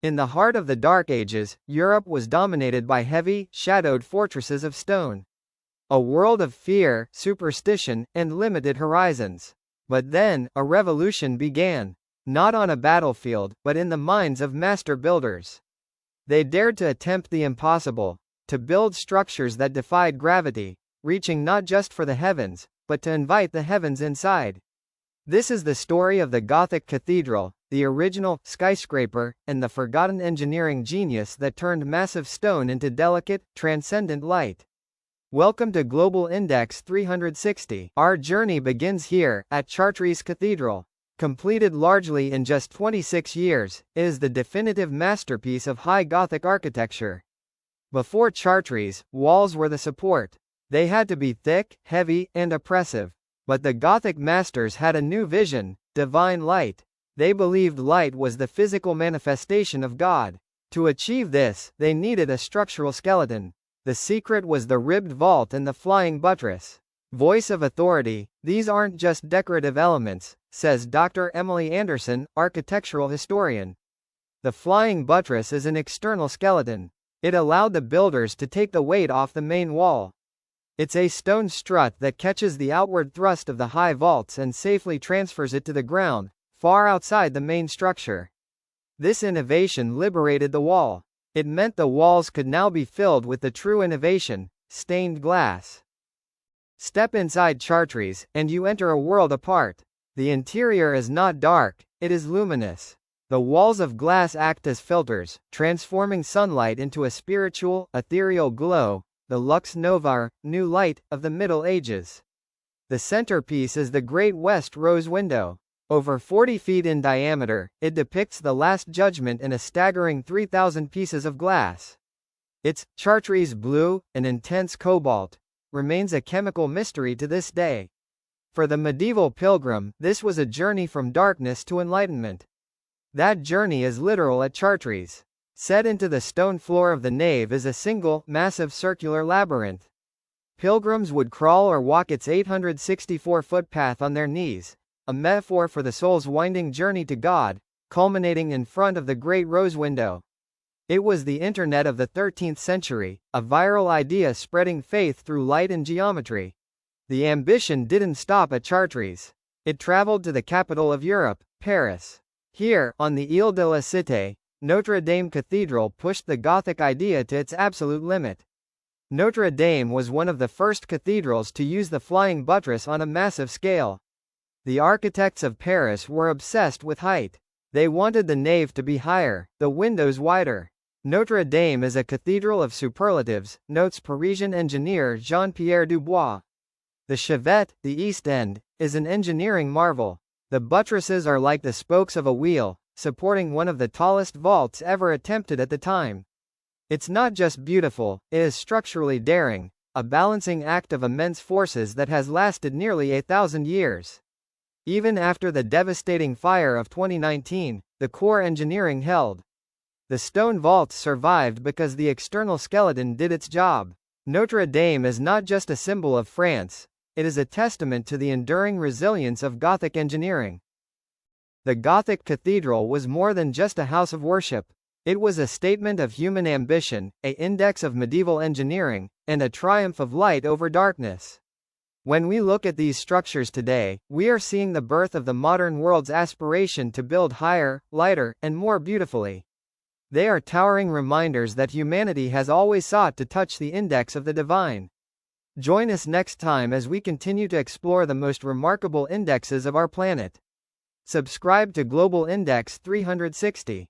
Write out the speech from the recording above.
In the heart of the Dark Ages, Europe was dominated by heavy, shadowed fortresses of stone. A world of fear, superstition, and limited horizons. But then, a revolution began. Not on a battlefield, but in the minds of master builders. They dared to attempt the impossible, to build structures that defied gravity, reaching not just for the heavens, but to invite the heavens inside. This is the story of the Gothic Cathedral, the original skyscraper, and the forgotten engineering genius that turned massive stone into delicate, transcendent light. Welcome to Global Index 360. Our journey begins here, at Chartres Cathedral. Completed largely in just 26 years, it is the definitive masterpiece of high Gothic architecture. Before Chartres, walls were the support. They had to be thick, heavy, and oppressive. But the Gothic masters had a new vision: divine light. They believed light was the physical manifestation of God. To achieve this, they needed a structural skeleton. The secret was the ribbed vault and the flying buttress. Voice of authority: these aren't just decorative elements, says Dr. Emily Anderson, architectural historian. The flying buttress is an external skeleton. It allowed the builders to take the weight off the main wall. It's a stone strut that catches the outward thrust of the high vaults and safely transfers it to the ground, far outside the main structure. This innovation liberated the wall. It meant the walls could now be filled with the true innovation: stained glass. Step inside Chartres, and you enter a world apart. The interior is not dark, it is luminous. The walls of glass act as filters, transforming sunlight into a spiritual, ethereal glow, the lux novae, new light, of the Middle Ages. The centerpiece is the Great West Rose Window. Over 40 feet in diameter, it depicts the Last Judgment in a staggering 3,000 pieces of glass. Its Chartres blue, an intense cobalt, remains a chemical mystery to this day. For the medieval pilgrim, this was a journey from darkness to enlightenment. That journey is literal at Chartres. Set into the stone floor of the nave is a single, massive circular labyrinth. Pilgrims would crawl or walk its 864-foot path on their knees, a metaphor for the soul's winding journey to God, culminating in front of the Great Rose Window. It was the internet of the 13th century, a viral idea spreading faith through light and geometry. The ambition didn't stop at Chartres. It traveled to the capital of Europe, Paris. Here, on the Ile de la Cité, Notre-Dame Cathedral pushed the Gothic idea to its absolute limit. Notre-Dame was one of the first cathedrals to use the flying buttress on a massive scale. The architects of Paris were obsessed with height. They wanted the nave to be higher, the windows wider. Notre-Dame is a cathedral of superlatives, notes Parisian engineer Jean-Pierre Dubois. The chevet, the east end, is an engineering marvel. The buttresses are like the spokes of a wheel, supporting one of the tallest vaults ever attempted at the time. It's not just beautiful, it is structurally daring, a balancing act of immense forces that has lasted nearly 1,000 years. Even after the devastating fire of 2019, the core engineering held. The stone vaults survived because the external skeleton did its job. Notre-Dame is not just a symbol of France, it is a testament to the enduring resilience of Gothic engineering. The Gothic Cathedral was more than just a house of worship. It was a statement of human ambition, an index of medieval engineering, and a triumph of light over darkness. When we look at these structures today, we are seeing the birth of the modern world's aspiration to build higher, lighter, and more beautifully. They are towering reminders that humanity has always sought to touch the index of the divine. Join us next time as we continue to explore the most remarkable indexes of our planet. Subscribe to Global Index 360.